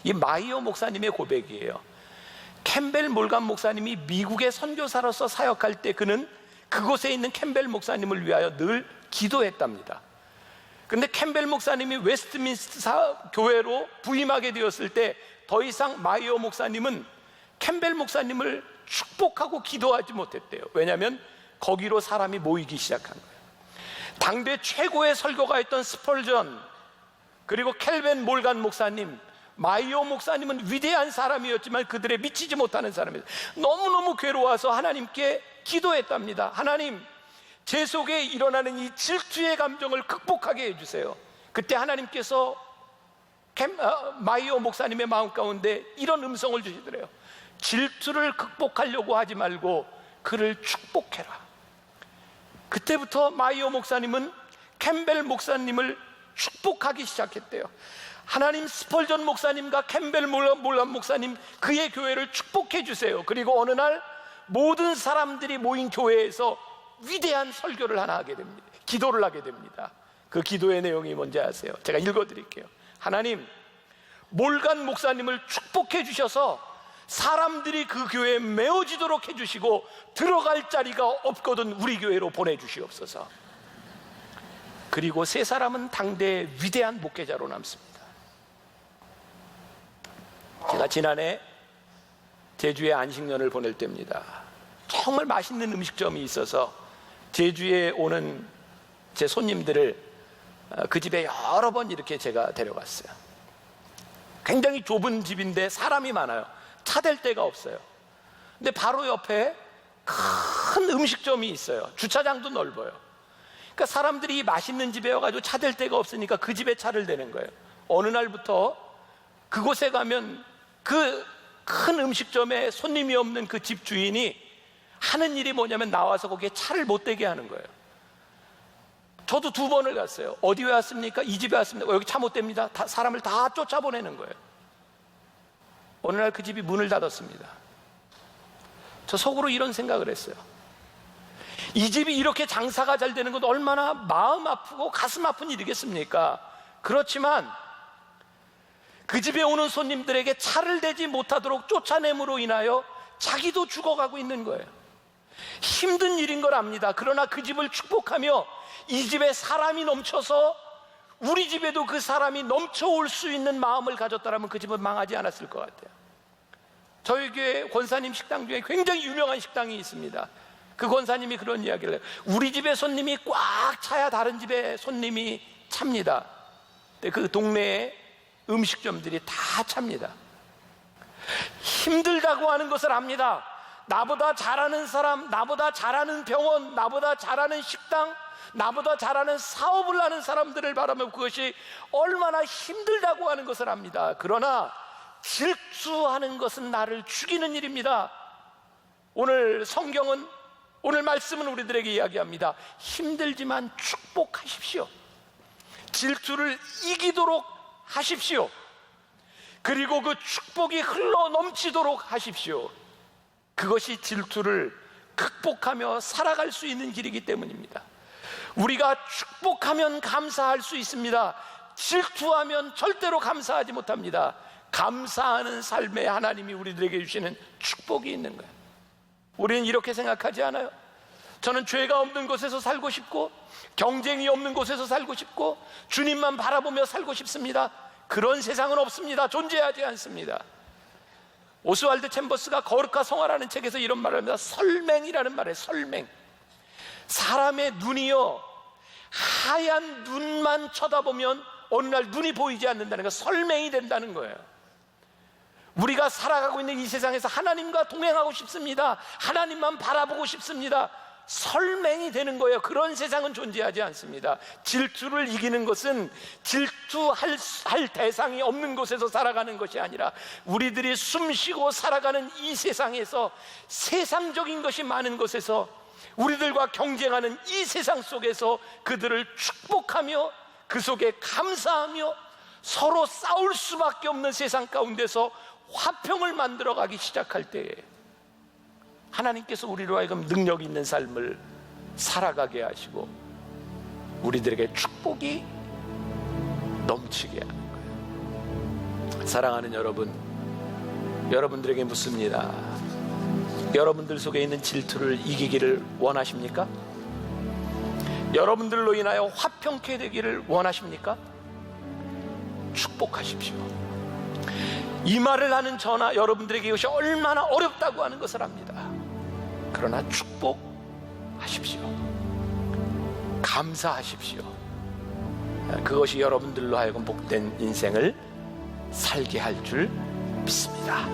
Speaker 3: 이 마이어 목사님의 고백이에요. 캠벨 몰간 목사님이 미국의 선교사로서 사역할 때 그는 그곳에 있는 캠벨 목사님을 위하여 늘 기도했답니다. 그런데 캠벨 목사님이 웨스트민스터 교회로 부임하게 되었을 때 더 이상 마이어 목사님은 캠벨 목사님을 축복하고 기도하지 못했대요. 왜냐하면 거기로 사람이 모이기 시작한 거예요. 당대 최고의 설교가였던 스펄전, 그리고 켈벤 몰간 목사님, 마이어 목사님은 위대한 사람이었지만 그들에 미치지 못하는 사람이에요. 너무너무 괴로워서 하나님께 기도했답니다. 하나님, 제 속에 일어나는 이 질투의 감정을 극복하게 해주세요. 그때 하나님께서 마이어 목사님의 마음 가운데 이런 음성을 주시더래요. 질투를 극복하려고 하지 말고 그를 축복해라. 그때부터 마이어 목사님은 캠벨 목사님을 축복하기 시작했대요. 하나님, 스펄전 목사님과 캠벨 몰란 목사님, 그의 교회를 축복해 주세요. 그리고 어느 날 모든 사람들이 모인 교회에서 위대한 설교를 하나 하게 됩니다. 기도를 하게 됩니다. 그 기도의 내용이 뭔지 아세요? 제가 읽어드릴게요. 하나님, 몰간 목사님을 축복해 주셔서 사람들이 그 교회에 메어지도록 해주시고 들어갈 자리가 없거든 우리 교회로 보내주시옵소서. 그리고 세 사람은 당대의 위대한 목회자로 남습니다. 제가 지난해 제주에 안식년을 보낼 때입니다. 정말 맛있는 음식점이 있어서 제주에 오는 제 손님들을 그 집에 여러 번 이렇게 제가 데려갔어요. 굉장히 좁은 집인데 사람이 많아요. 차 댈 데가 없어요. 근데 바로 옆에 큰 음식점이 있어요. 주차장도 넓어요. 그러니까 사람들이 맛있는 집에 와가지고 차 댈 데가 없으니까 그 집에 차를 대는 거예요. 어느 날부터 그곳에 가면 그 큰 음식점에 손님이 없는 그 집 주인이 하는 일이 뭐냐면 나와서 거기에 차를 못 대게 하는 거예요. 저도 2번을 갔어요. 어디 왜 왔습니까? 이 집에 왔습니다. 여기 차 못 댑니다. 사람을 다 쫓아보내는 거예요. 어느 날 그 집이 문을 닫았습니다. 저 속으로 이런 생각을 했어요. 이 집이 이렇게 장사가 잘 되는 건 얼마나 마음 아프고 가슴 아픈 일이겠습니까? 그렇지만 그 집에 오는 손님들에게 차를 대지 못하도록 쫓아냄으로 인하여 자기도 죽어가고 있는 거예요. 힘든 일인 걸 압니다. 그러나 그 집을 축복하며 이 집에 사람이 넘쳐서 우리 집에도 그 사람이 넘쳐올 수 있는 마음을 가졌다면 그 집은 망하지 않았을 것 같아요. 저희 교회 권사님 식당 중에 굉장히 유명한 식당이 있습니다. 그 권사님이 그런 이야기를 해요. 우리 집에 손님이 꽉 차야 다른 집에 손님이 찹니다. 근데 그 동네에 음식점들이 다 찹니다. 힘들다고 하는 것을 압니다. 나보다 잘하는 사람, 나보다 잘하는 병원, 나보다 잘하는 식당, 나보다 잘하는 사업을 하는 사람들을 바라보면 그것이 얼마나 힘들다고 하는 것을 압니다. 그러나 질투하는 것은 나를 죽이는 일입니다. 오늘 성경은, 오늘 말씀은 우리들에게 이야기합니다. 힘들지만 축복하십시오. 질투를 이기도록 하십시오. 그리고 그 축복이 흘러 넘치도록 하십시오. 그것이 질투를 극복하며 살아갈 수 있는 길이기 때문입니다. 우리가 축복하면 감사할 수 있습니다. 질투하면 절대로 감사하지 못합니다. 감사하는 삶에 하나님이 우리들에게 주시는 축복이 있는 거예요. 우리는 이렇게 생각하지 않아요? 저는 죄가 없는 곳에서 살고 싶고 경쟁이 없는 곳에서 살고 싶고 주님만 바라보며 살고 싶습니다. 그런 세상은 없습니다. 존재하지 않습니다. 오스왈드 챔버스가 거룩한 성화라는 책에서 이런 말을 합니다. 설맹이라는 말이에요. 설맹. 사람의 눈이요, 하얀 눈만 쳐다보면 어느 날 눈이 보이지 않는다는 거, 설맹이 된다는 거예요. 우리가 살아가고 있는 이 세상에서 하나님과 동행하고 싶습니다. 하나님만 바라보고 싶습니다. 설맹이 되는 거예요. 그런 세상은 존재하지 않습니다. 질투를 이기는 것은 질투할 대상이 없는 곳에서 살아가는 것이 아니라 우리들이 숨쉬고 살아가는 이 세상에서 세상적인 것이 많은 곳에서 우리들과 경쟁하는 이 세상 속에서 그들을 축복하며 그 속에 감사하며 서로 싸울 수밖에 없는 세상 가운데서 화평을 만들어가기 시작할 때에 하나님께서 우리로 하여금 능력 있는 삶을 살아가게 하시고 우리들에게 축복이 넘치게 하는 거예요. 사랑하는 여러분, 여러분들에게 묻습니다. 여러분들 속에 있는 질투를 이기기를 원하십니까? 여러분들로 인하여 화평케 되기를 원하십니까? 축복하십시오. 이 말을 하는 저나 여러분들에게 이것이 얼마나 어렵다고 하는 것을 압니다. 그러나 축복하십시오. 감사하십시오. 그것이 여러분들로 하여금 복된 인생을 살게 할 줄 믿습니다.